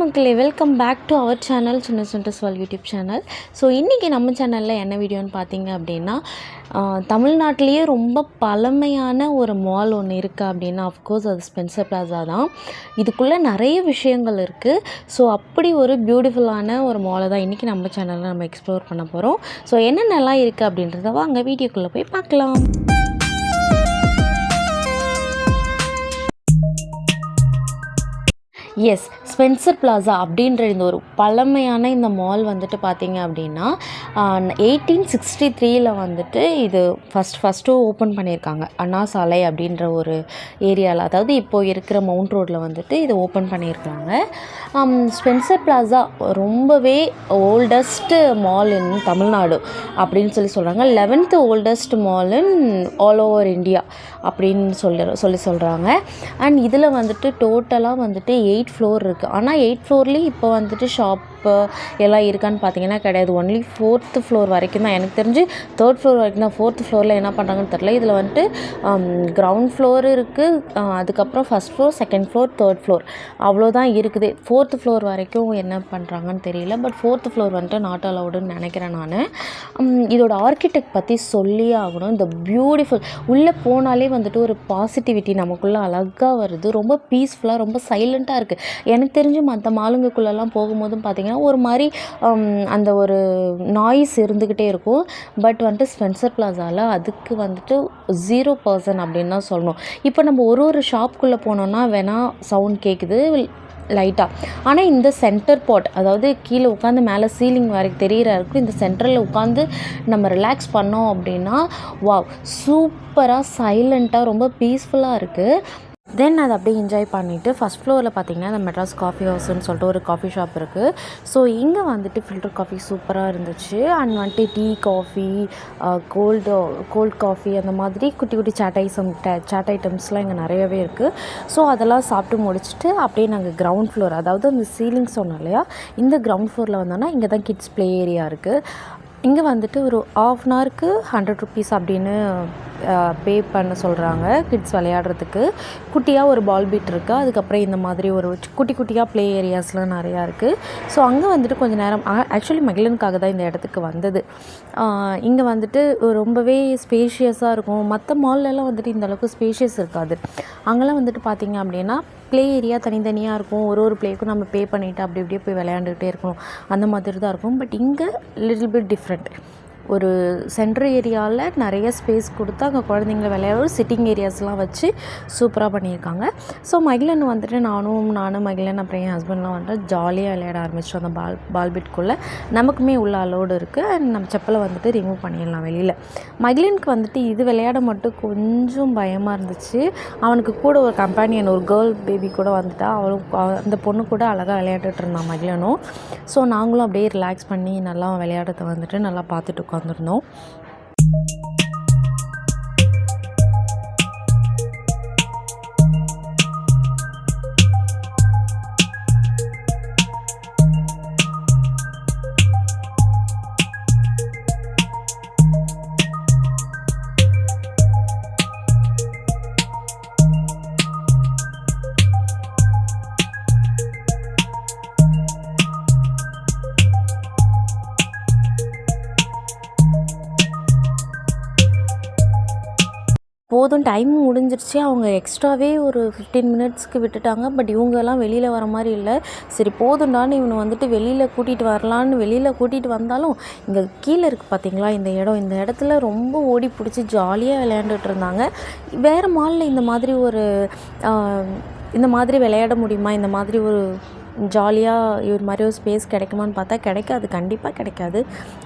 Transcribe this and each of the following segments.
மக்களே, welcome back to our channel சின்ன சென்டர்ஸ்வால் யூடியூப் சேனல். ஸோ இன்றைக்கி நம்ம சேனலில் என்ன வீடியோன்னு பார்த்தீங்க அப்படின்னா, தமிழ்நாட்டிலேயே ரொம்ப பழமையான ஒரு மால் ஒன்று இருக்குது அப்படின்னா அஃப்கோர்ஸ் அது ஸ்பென்சர் பிளாசா தான். இதுக்குள்ளே நிறைய விஷயங்கள் இருக்குது. ஸோ அப்படி ஒரு பியூட்டிஃபுல்லான ஒரு மாலை தான் இன்றைக்கி நம்ம சேனலில் நம்ம எக்ஸ்ப்ளோர் பண்ண போகிறோம். ஸோ என்னென்னலாம் இருக்குது அப்படின்றத வாங்க வீடியோக்குள்ளே போய் பார்க்கலாம். எஸ், ஸ்பென்சர் பிளாசா அப்படின்ற இந்த ஒரு பழமையான இந்த மால் வந்துட்டு பார்த்திங்க அப்படின்னா 1863 வந்துட்டு இது ஃபஸ்ட்டு ஓப்பன் பண்ணியிருக்காங்க. அண்ணா சாலை அப்படின்ற ஒரு ஏரியாவில், அதாவது இப்போது இருக்கிற மவுண்ட் ரோட்டில் வந்துட்டு இது ஓப்பன் பண்ணியிருக்காங்க. ஸ்பென்சர் பிளாசா ரொம்பவே ஓல்டஸ்ட் மால் இன் தமிழ்நாடு அப்படின்னு சொல்கிறாங்க. 11th oldest mall in all over India அப்படின்னு சொல்கிறாங்க. அண்ட் இதில் வந்துட்டு டோட்டலாக வந்துட்டு 8 ஃப்ளோர் இருக்குது. ஆனால் 8 ஃப்ளோர்லேயும் இப்போ வந்துட்டு ஷாப்பு எல்லாம் இருக்கான்னு பார்த்தீங்கன்னா கிடையாது. ஒன்லி 4th ஃப்ளோர் வரைக்கும் தான். எனக்கு தெரிஞ்சு 3rd ஃப்ளோர் வரைக்கும் தான். 4th ஃப்ளோரில் என்ன பண்ணுறாங்கன்னு தெரில. இதில் வந்துட்டு கிரவுண்ட் ஃப்ளோர் இருக்குது, அதுக்கப்புறம் 1st floor, 2nd floor, 3rd floor அவ்வளோதான் இருக்குது. 4th ஃப்ளோர் வரைக்கும் என்ன பண்ணுறாங்கன்னு தெரியல. பட் 4th ஃப்ளோர் வந்துட்டு நாட் அலவுடுன்னு நினைக்கிறேன் நான். இதோட ஆர்கிடெக்ட் பற்றி சொல்லியே ஆகணும். இந்த பியூட்டிஃபுல் உள்ளே போனாலே வந்துட்டு ஒரு பாசிட்டிவிட்டி நமக்குள்ளே அழகாக வருது. ரொம்ப பீஸ்ஃபுல்லாக, ரொம்ப சைலண்ட்டாக இருக்குது. எனக்கு தெரிஞ்சு மற்ற மாலுங்களுக்குள்ளெல்லாம் போகும்போதும் பார்த்திங்கன்னா ஒரு மாதிரி அந்த ஒரு நாய்ஸ் இருந்துக்கிட்டே இருக்கும். பட் வந்துட்டு ஸ்பென்சர் பிளாசாவில் அதுக்கு வந்துட்டு 0% அப்படின்னு தான் சொல்லணும். இப்போ நம்ம ஒரு ஷாப்புக்குள்ளே போனோன்னா வேணால் சவுண்ட் கேட்குது லைட்டாக. ஆனால் இந்த சென்டர் பாட், அதாவது கீழே உட்காந்து மேலே சீலிங் வரைக்கும் தெரிகிற இருக்கும், இந்த சென்டரில் உட்காந்து நம்ம ரிலாக்ஸ் பண்ணோம் அப்படின்னா வாவ், சூப்பராக சைலண்ட்டாக ரொம்ப பீஸ்ஃபுல்லாக இருக்குது. தென் அதை அப்படியே என்ஜாய் பண்ணிவிட்டு ஃபஸ்ட் ஃப்ளோரில் பார்த்திங்கன்னா இந்த மெட்ராஸ் காஃபி ஹவுஸ்ன்னு சொல்லிட்டு ஒரு காஃபி ஷாப் இருக்குது. ஸோ இங்கே வந்துட்டு ஃபில்டர் காஃபி சூப்பராக இருந்துச்சு. அண்ட் வந்துட்டு டீ, காஃபி, கோல்ட் காஃபி, அந்த மாதிரி குட்டி குட்டி சாட் ஐட்டம்ஸ்லாம் இங்கே நிறையவே இருக்குது. ஸோ அதெல்லாம் சாப்பிட்டு முடிச்சுட்டு அப்படியே நாங்கள் கிரவுண்ட் ஃப்ளோர், அதாவது அந்த சீலிங் சொன்னோம் இல்லையா, இந்த கிரவுண்ட் ஃப்ளோரில் வந்தோன்னா இங்கே தான் கிட்ஸ் ப்ளே ஏரியா இருக்குது. இங்கே வந்துட்டு ஒரு ½ அன் ஹவருக்கு 100 rupees அப்படின்னு பே பண்ண சொல்கிறாங்க கிட்ஸ் விளையாடுறதுக்கு. குட்டியாக ஒரு பால் பீட் இருக்குது. அதுக்கப்புறம் இந்த மாதிரி ஒரு குட்டி குட்டியாக ப்ளே ஏரியாஸ்லாம் நிறையா இருக்குது. ஸோ அங்கே வந்துட்டு கொஞ்சம் நேரம் ஆக்சுவலி மகிழனுக்காக தான் இந்த இடத்துக்கு வந்தது. இங்கே வந்துட்டு ரொம்பவே ஸ்பேஷியஸாக இருக்கும். மற்ற மால்லலாம் வந்துட்டு இந்த அளவுக்கு ஸ்பேஷியஸ் இருக்காது. அங்கெல்லாம் வந்துட்டு பார்த்திங்க அப்படின்னா ப்ளே ஏரியா தனித்தனியாக இருக்கும். ஒரு ப்ளேக்கும் நம்ம பே பண்ணிவிட்டு அப்படி இப்படியே போய் விளையாண்டுக்கிட்டே இருக்கணும், அந்த மாதிரி தான் இருக்கும். பட் இங்கே லிட்டில் பிட் டிஃப்ரெண்ட். ஒரு சென்ட்ரு ஏரியாவில் நிறைய ஸ்பேஸ் கொடுத்து அங்கே குழந்தைங்கள விளையாட சிட்டிங் ஏரியாஸ்லாம் வச்சு சூப்பராக பண்ணியிருக்காங்க. ஸோ மகிழன் வந்துட்டு நானும் மகிழன் அப்புறம் என் ஹஸ்பண்ட்லாம் வந்துட்டு ஜாலியாக விளையாட ஆரம்பிச்சிட்டோம். அந்த பால்பிட்குள்ளே நமக்குமே உள்ள அலோடு இருக்குது. அண்ட் நம்ம செப்பலை வந்துட்டு ரிமூவ் பண்ணிடலாம் வெளியில். மகிழனுக்கு வந்துட்டு இது விளையாட மட்டும் கொஞ்சம் பயமாக இருந்துச்சு. அவனுக்கு கூட ஒரு கம்பேனியன், ஒரு கேர்ள் பேபி கூட வந்துட்டா. அவளும் அந்த பொண்ணு கூட அழகாக விளையாண்டுட்டு இருந்தான் மகிழனும். ஸோ நாங்களும் அப்படியே ரிலாக்ஸ் பண்ணி நல்லா விளையாடுறத வந்துட்டு நல்லா பார்த்துட்டு உட்காந்துருந்தோம். போதும், டைம் முடிஞ்சிருச்சு. அவங்க எக்ஸ்ட்ராவே ஒரு 15 மினிட்ஸ்க்கு விட்டுட்டாங்க. பட் இவங்கெல்லாம் வெளியில் வர மாதிரி இல்லை. சரி போதும்டான்னு இவனை வந்துட்டு வெளியில் கூட்டிகிட்டு வரலான்னு வெளியில் கூட்டிகிட்டு வந்தாலும் இங்கே கீழே இருக்குது பார்த்திங்களா இந்த இடம். இந்த இடத்துல ரொம்ப ஓடி பிடிச்சி ஜாலியாக விளையாண்டுட்டு இருந்தாங்க. வேறு மாலில் இந்த மாதிரி விளையாட முடியுமா, இந்த மாதிரி ஒரு ஜாலியாக இது மாதிரி ஒரு ஸ்பேஸ் கிடைக்குமான்னு பார்த்தா கிடைக்காது, கண்டிப்பாக கிடைக்காது.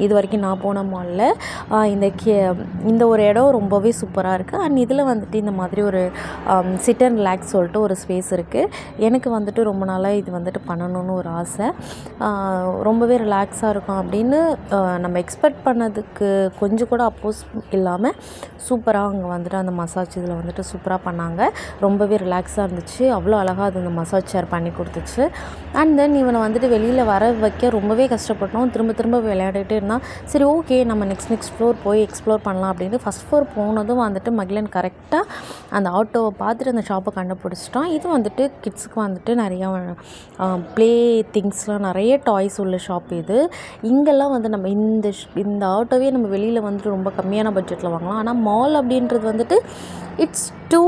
இது வரைக்கும் நான் போன மாலில் இந்த ஒரு இடம் ரொம்பவே சூப்பராக இருக்குது. அண்ட் இதில் வந்துட்டு இந்த மாதிரி ஒரு சிட் அண்ட் ரிலாக்ஸ் சொல்லிட்டு ஒரு ஸ்பேஸ் இருக்குது. எனக்கு வந்துட்டு ரொம்ப நாளாக இது வந்துட்டு பண்ணணும்னு ஒரு ஆசை. ரொம்பவே ரிலாக்ஸாக இருக்கும் அப்படின்னு நம்ம எக்ஸ்பெக்ட் பண்ணதுக்கு கொஞ்சம் கூட அப்போஸ் இல்லாமல் சூப்பராக அங்கே வந்துட்டு அந்த மசாஜ் இதில் வந்துட்டு சூப்பராக பண்ணாங்க. ரொம்பவே ரிலாக்ஸாக இருந்துச்சு. அவ்வளோ அழகாக அது அந்த மசாஜ் சேர் பண்ணி கொடுத்துச்சு. அண்ட் தென் இவனை வந்துட்டு வெளியில் வர வைக்க ரொம்பவே கஷ்டப்பட்டோம். திரும்ப திரும்ப விளையாடிட்டே இருந்தான். சரி ஓகே நம்ம நெக்ஸ்ட் ஃப்ளோர் போய் எக்ஸ்ப்ளோர் பண்ணலாம் அப்படின்ட்டு ஃபஸ்ட் ஃப்ளோர் போனதும் வந்துட்டு மகிழன் கரெக்டாக அந்த ஆட்டோவை பார்த்துட்டு அந்த ஷாப்பை கண்டுபிடிச்சிட்டான். இது வந்துட்டு கிட்ஸுக்கு வந்துட்டு நிறையா ப்ளே திங்ஸ்லாம் நிறைய டாய்ஸ் உள்ள ஷாப் இது. இங்கெல்லாம் வந்து நம்ம இந்த ஆட்டோவே நம்ம வெளியில் வந்துட்டு ரொம்ப கம்மியான பட்ஜெட்டில் வாங்கலாம். ஆனால் மால் அப்படின்றது வந்துட்டு இட்ஸ் டூ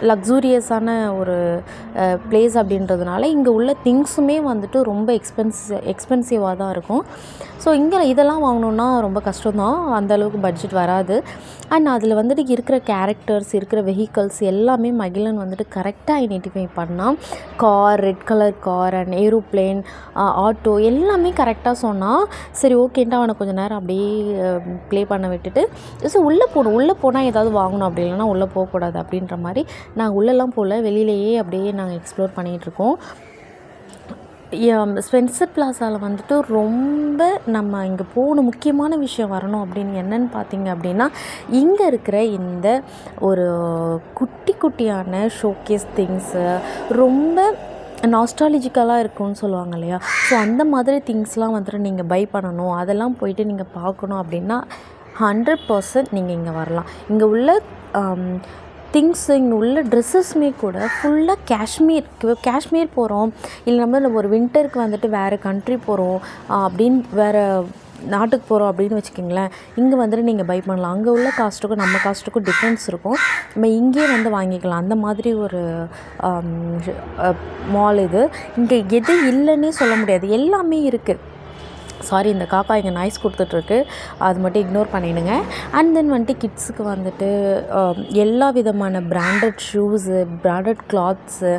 லக்ஸூரியஸான ஒரு ப்ளேஸ் அப்படின்றதுனால இங்கே உள்ள திங்ஸுமே வந்துட்டு ரொம்ப எக்ஸ்பென்சிவாக தான் இருக்கும். ஸோ இங்கே இதெல்லாம் வாங்கணுன்னா ரொம்ப கஷ்டம்தான், அந்தளவுக்கு பட்ஜெட் வராது. அண்ட் அதில் வந்துட்டு இருக்கிற கேரக்டர்ஸ், இருக்கிற வெஹிக்கல்ஸ் எல்லாமே மகிழன் வந்துட்டு கரெக்டாக ஐடென்டிஃபை பண்ணால் car, red colour car and aeroplane, auto எல்லாமே கரெக்டாக சொன்னால் சரி ஓகேன்ட்டு அவனை கொஞ்சம் நேரம் அப்படியே ப்ளே பண்ண விட்டுட்டு ஸோ உள்ளே போனால் ஏதாவது வாங்கணும், அப்படி இல்லைன்னா உள்ளே போகக்கூடாது அப்படின்ற மாதிரி நாங்கள் உள்ளெல்லாம் போகல, வெளியிலேயே அப்படியே நாங்கள் எக்ஸ்ப்ளோர் பண்ணிகிட்ருக்கோம். ஸ்பென்சர் பிளாஸாவில் வந்துட்டு ரொம்ப நம்ம இங்கே போகணும் முக்கியமான விஷயம் வரணும் அப்படின்னு என்னென்னு பார்த்தீங்க அப்படின்னா இங்கே இருக்கிற இந்த ஒரு குட்டியான ஷோகேஸ் திங்ஸு ரொம்ப நாஸ்டாலஜிக்கலாக இருக்கும்னு சொல்லுவாங்க இல்லையா, ஸோ அந்த மாதிரி திங்ஸ்லாம் வந்துட்டு நீங்கள் பை பண்ணணும், அதெல்லாம் போயிட்டு நீங்கள் பார்க்கணும் அப்படின்னா 100% நீங்கள் இங்கே வரலாம். இங்கே உள்ள திங்ஸு, இங்கே உள்ள ட்ரெஸ்ஸஸ்மே கூட ஃபுல்லாக காஷ்மீர் போகிறோம், இல்லை நம்ம ஒரு வின்டருக்கு வந்துட்டு வேறு கண்ட்ரி போகிறோம் அப்படின்னு வேறு நாட்டுக்கு போகிறோம் அப்படின்னு வச்சுக்கிங்களேன், இங்கே வந்துட்டு நீங்கள் பை பண்ணலாம். அங்கே உள்ள காஸ்ட்டுக்கும் நம்ம காஸ்ட்டுக்கும் டிஃப்ரென்ஸ் இருக்கும், நம்ம இங்கேயே வந்து வாங்கிக்கலாம். அந்த மாதிரி ஒரு மால் இது. இங்கே எது இல்லைன்னே சொல்ல முடியாது, எல்லாமே இருக்குது. சாரி, இந்த காக்கா இங்கே நாய்ஸ் கொடுத்துட்ருக்கு, அது மட்டும் இக்னோர் பண்ணிவிடுங்க. அண்ட் தென் வந்துட்டு கிட்ஸுக்கு வந்துட்டு எல்லா விதமான பிராண்டட் ஷூஸு, பிராண்டட் கிளாத்ஸு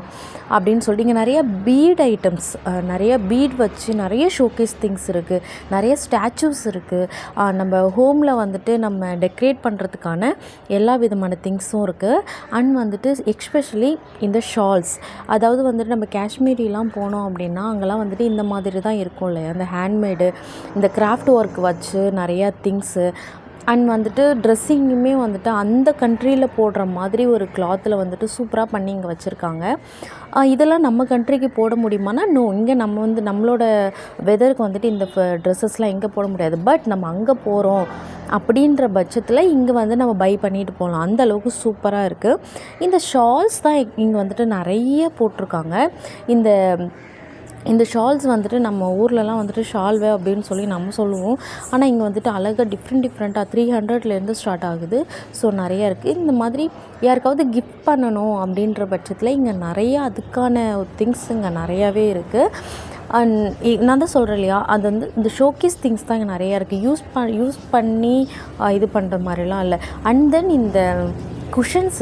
அப்படின்னு சொல்லிட்டு இங்கே நிறைய பீட் ஐட்டம்ஸ், நிறைய பீட் வச்சு நிறைய ஷோகேஸ் திங்ஸ் இருக்குது, நிறைய ஸ்டாச்சூஸ் இருக்குது. நம்ம ஹோமில் வந்துட்டு நம்ம டெக்கரேட் பண்ணுறதுக்கான எல்லா விதமான திங்ஸும் இருக்குது. அண்ட் வந்துட்டு எக்ஸ்பெஷலி இந்த ஷால்ஸ், அதாவது வந்துட்டு நம்ம காஷ்மீரிலாம் போனோம் அப்படின்னா அங்கெல்லாம் வந்துட்டு இந்த மாதிரி தான் இருக்கும் இல்லையா, அந்த ஹேண்ட்மேடு, இந்த கிராஃப்ட் ஒர்க் வச்சு நிறையா திங்ஸு. அண்ட் வந்துட்டு ட்ரெஸ்ஸிங்குமே வந்துட்டு அந்த கண்ட்ரியில் போடுற மாதிரி ஒரு கிளாத்தில் வந்துட்டு சூப்பராக பண்ணி இங்கே வச்சுருக்காங்க. இதெல்லாம் நம்ம கண்ட்ரிக்கு போட முடியுமானா நோ, இங்கே நம்ம வந்து நம்மளோட வெதருக்கு வந்துட்டு இந்த ட்ரெஸ்ஸஸ்லாம் எங்கே போட முடியாது. பட் நம்ம அங்கே போகிறோம் அப்படின்ற பட்சத்தில் இங்கே வந்து நம்ம பை பண்ணிட்டு போகலாம், அந்த அளவுக்கு சூப்பராக இருக்குது. இந்த ஷால்ஸ் தான் இங்கே வந்துட்டு நிறைய போட்டிருக்காங்க. இந்த ஷால்ஸ் வந்துட்டு நம்ம ஊர்லலாம் வந்துட்டு ஷால்வே அப்படின்னு சொல்லி நம்ம சொல்லுவோம், ஆனால் இங்கே வந்துட்டு அழகாக டிஃப்ரெண்ட்டாக 300லேருந்து ஸ்டார்ட் ஆகுது. ஸோ நிறையா இருக்குது. இந்த மாதிரி யாருக்காவது கிஃப்ட் பண்ணணும் அப்படின்ற பட்சத்தில் இங்கே நிறையா அதுக்கான திங்ஸ் இங்கே நிறையாவே இருக்குது. அண்ட் நான் தான் சொல்கிறேன் இல்லையா, அது வந்து இந்த ஷோகேஸ் திங்ஸ் தான் இங்கே நிறையா இருக்குது. யூஸ் பண்ணி இது பண்ணுற மாதிரிலாம் இல்லை. அண்ட் தென் இந்த குஷன்ஸ்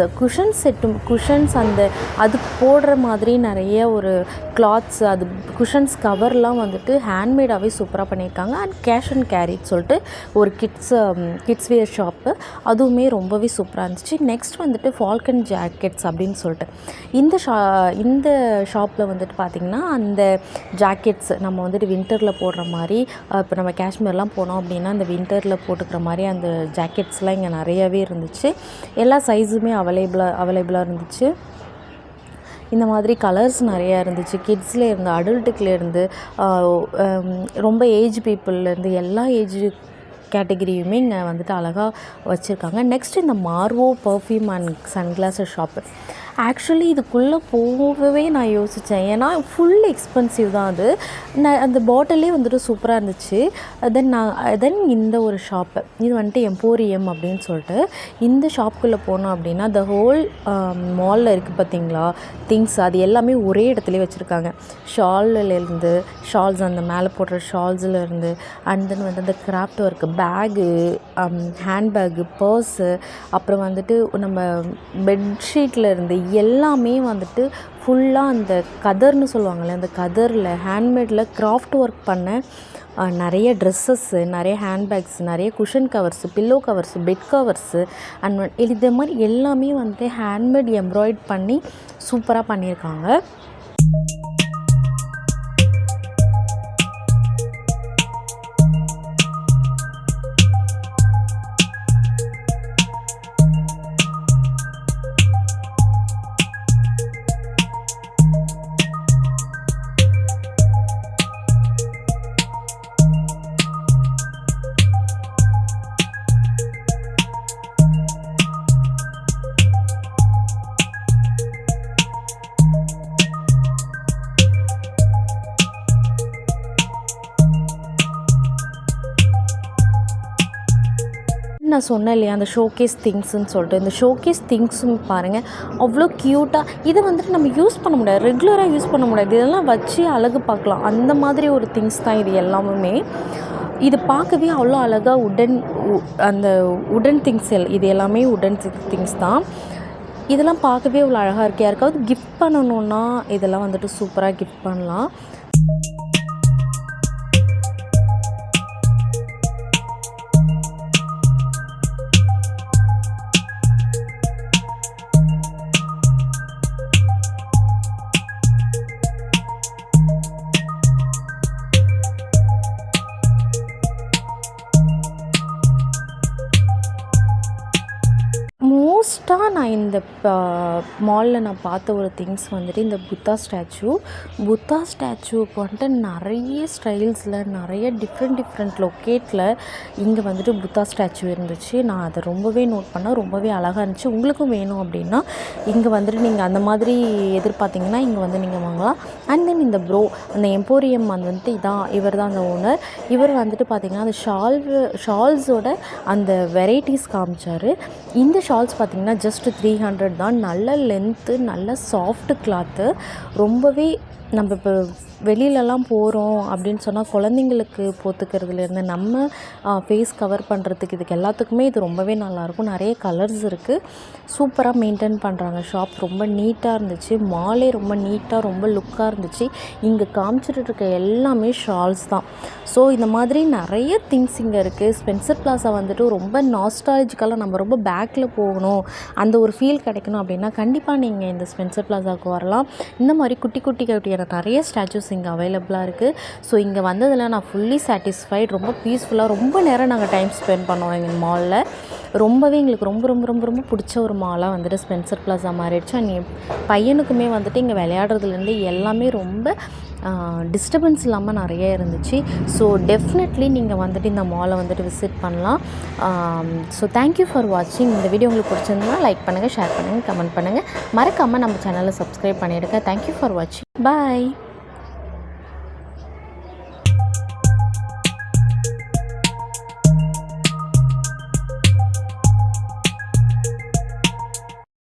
அந்த அதுக்கு போடுற மாதிரி நிறைய ஒரு கிளாத்ஸ், அது குஷன்ஸ் கவர்லாம் வந்துட்டு ஹேண்ட்மேடாகவே சூப்பராக பண்ணியிருக்காங்க. அண்ட் கேஷ் அண்ட் கேரின்னு சொல்லிட்டு ஒரு கிட்ஸ் வேர் ஷாப்பு, அதுவுமே ரொம்பவே சூப்பராக இருந்துச்சு. நெக்ஸ்ட் வந்துட்டு ஃபால்கன் ஜாக்கெட்ஸ் அப்படின்னு சொல்லிட்டு இந்த ஷாப்பில் வந்துட்டு பார்த்திங்கன்னா அந்த ஜாக்கெட்ஸ் நம்ம வந்துட்டு வின்டரில் போடுற மாதிரி, இப்போ நம்ம காஷ்மீர்லாம் போனோம் அப்படின்னா அந்த வின்டரில் போட்டுக்கிற மாதிரி அந்த ஜாக்கெட்ஸ்லாம் இங்கே நிறையவே இருந்துச்சு. எல்லா சைஸுமே அவைலபிளாக இருந்துச்சு. இந்த மாதிரி கலர்ஸ் நிறையா இருந்துச்சு. கிட்ஸ்லேருந்து அடல்ட்டுக்குலேருந்து ரொம்ப ஏஜ் பீப்புள்லேருந்து எல்லா ஏஜ் கேட்டகிரியுமே இங்கே வந்துட்டு அழகாக வச்சுருக்காங்க. நெக்ஸ்ட் இந்த Marvo perfume and sunglasses shop. Actually இதுக்குள்ளே போகவே நான் யோசித்தேன், ஏன்னா ஃபுல் எக்ஸ்பென்சிவ் தான் அது. அந்த பாட்டிலே வந்துட்டு சூப்பராக இருந்துச்சு. தென் இந்த ஒரு ஷாப்பு, இது வந்துட்டு எம்போரியம் அப்படின்னு சொல்லிட்டு இந்த ஷாப்புக்குள்ளே போனோம் அப்படின்னா த ஹோல் மாலில் இருக்குது பார்த்திங்களா திங்ஸ், அது எல்லாமே ஒரே இடத்துலையே வச்சுருக்காங்க. ஷால்லேருந்து ஷால்ஸ், அந்த மேலே போடுற ஷால்ஸ்லேருந்து, அண்ட் தென் வந்து அந்த craft work, bag, handbag, purse, அப்புறம் வந்துட்டு நம்ம பெட்ஷீட்டில் இருந்து எல்லாமே வந்துட்டு ஃபுல்லாக அந்த கதர்னு சொல்லுவாங்கள்ல, அந்த கதரில் ஹேண்ட்மேடில் கிராஃப்ட் ஒர்க் பண்ண நிறைய ட்ரெஸ்ஸஸ்ஸு, நிறைய ஹேண்ட்பேக்ஸ், நிறைய cushion covers, pillow covers, bed covers, and இது மாதிரி எல்லாமே வந்துட்டு ஹேண்ட்மேட் எம்ப்ராய்ட் பண்ணி சூப்பராக பண்ணியிருக்காங்க. நான் சொன்னேன் இல்லையா அந்த ஷோகேஸ் திங்ஸ்ன்னு சொல்லிட்டு, இந்த ஷோகேஸ் திங்ஸும் பாருங்கள் அவ்வளோ க்யூட்டாக. இதை வந்துட்டு நம்ம யூஸ் பண்ண முடியாது, ரெகுலராக யூஸ் பண்ண முடியாது, இதெல்லாம் வச்சு அழகு பார்க்கலாம். அந்த மாதிரி ஒரு திங்ஸ் தான் இது எல்லாமுமே. இது பார்க்கவே அவ்வளோ அழகாக அந்த உடன் திங்ஸ் இது எல்லாமே உடன் திங்ஸ் தான். இதெல்லாம் பார்க்கவே அவ்வளோ அழகாக இருக்குது. யாருக்காவது கிஃப்ட் பண்ணணுன்னா இதெல்லாம் வந்துட்டு சூப்பராக கிஃப்ட் பண்ணலாம். மோஸ்ட்டாக நான் இந்த மாலில் நான் பார்த்த ஒரு திங்ஸ் வந்துட்டு இந்த புத்தா ஸ்டாச்சுக்கு வந்துட்டு நிறைய ஸ்டைல்ஸில் நிறைய டிஃப்ரெண்ட் லொக்கேட்டில் இங்கே வந்துட்டு புத்தா ஸ்டாச்சு இருந்துச்சு. நான் அதை ரொம்பவே நோட் பண்ணேன், ரொம்பவே அழகாக இருந்துச்சு. உங்களுக்கும் வேணும் அப்படின்னா இங்கே வந்துட்டு நீங்கள் அந்த மாதிரி எதிர்பார்த்திங்கன்னா இங்கே வந்து நீங்கள் வாங்கலாம். அண்ட் தென் இந்த அந்த எம்போரியம் வந்துட்டு இவர் தான் அந்த ஓனர். இவர் வந்துட்டு பார்த்திங்கன்னா அந்த ஷால்ஸோட அந்த வெரைட்டிஸ் காமிச்சார். இந்த ஷால்ஸ் பார்த்திங்கன்னா ஜஸ்ட் 300 தான். நல்ல லென்த்து, நல்ல சாஃப்ட் கிளாத்து. ரொம்பவே நம்ம இப்போ வெளியிலலாம் போகிறோம் அப்படின்னு சொன்னால் குழந்தைங்களுக்கு போத்துக்கிறதுலேருந்து நம்ம ஃபேஸ் கவர் பண்ணுறதுக்கு இதுக்கு எல்லாத்துக்குமே இது ரொம்பவே நல்லாயிருக்கும். நிறைய கலர்ஸ் இருக்குது. சூப்பராக மெயின்டைன் பண்ணுறாங்க. ஷாப் ரொம்ப நீட்டாக இருந்துச்சு. மாலே ரொம்ப நீட்டாக ரொம்ப லுக்காக இருந்துச்சு. இங்கே காமிச்சிட்டு இருக்க எல்லாமே ஷால்ஸ் தான். ஸோ இந்த மாதிரி நிறைய திங்ஸ் இங்கே இருக்குது. ஸ்பென்சர் பிளாஸா வந்துட்டு ரொம்ப நாஸ்டாலஜிக்கலாக நம்ம ரொம்ப பேக்கில் போகணும், அந்த ஒரு ஃபீல் கிடைக்கணும் அப்படின்னா கண்டிப்பாக நீங்கள் இந்த ஸ்பென்சர் பிளாஸாவுக்கு வரலாம். இந்த மாதிரி குட்டியான நிறைய ஸ்டாச்சூஸ் இங்கே அவைலபிளாக இருக்குது. ஸோ இங்கே வந்ததில் நான் ஃபுல்லி சாட்டிஸ்ஃபைட். ரொம்ப பீஸ்ஃபுல்லாக ரொம்ப நேரம் நாங்கள் டைம் ஸ்பெண்ட் பண்ணோம் எங்கள் மாலில். ரொம்பவே எங்களுக்கு ரொம்ப ரொம்ப ரொம்ப ரொம்ப பிடிச்ச ஒரு மாலாக வந்துட்டு ஸ்பென்சர் பிளாஸா மாறிடுச்சு. அண்ட் என் பையனுக்குமே வந்துட்டு இங்கே விளையாடுறதுலேருந்து எல்லாமே ரொம்ப டிஸ்டர்பன்ஸ் இல்லாமல் நிறைய இருந்துச்சு. ஸோ டெஃபினெட்லி நீங்கள் வந்துட்டு இந்த மாலை வந்துட்டு விசிட் பண்ணலாம். ஸோ தேங்க்யூ ஃபார் வாட்சிங். இந்த வீடியோ உங்களுக்கு பிடிச்சிருந்தா லைக் பண்ணுங்கள், ஷேர் பண்ணுங்கள், கமெண்ட் பண்ணுங்கள். மறக்காமல் நம்ம சேனலை சப்ஸ்கிரைப் பண்ணிவிடுங்க. தேங்க்யூ ஃபார் வாட்சிங். பாய்.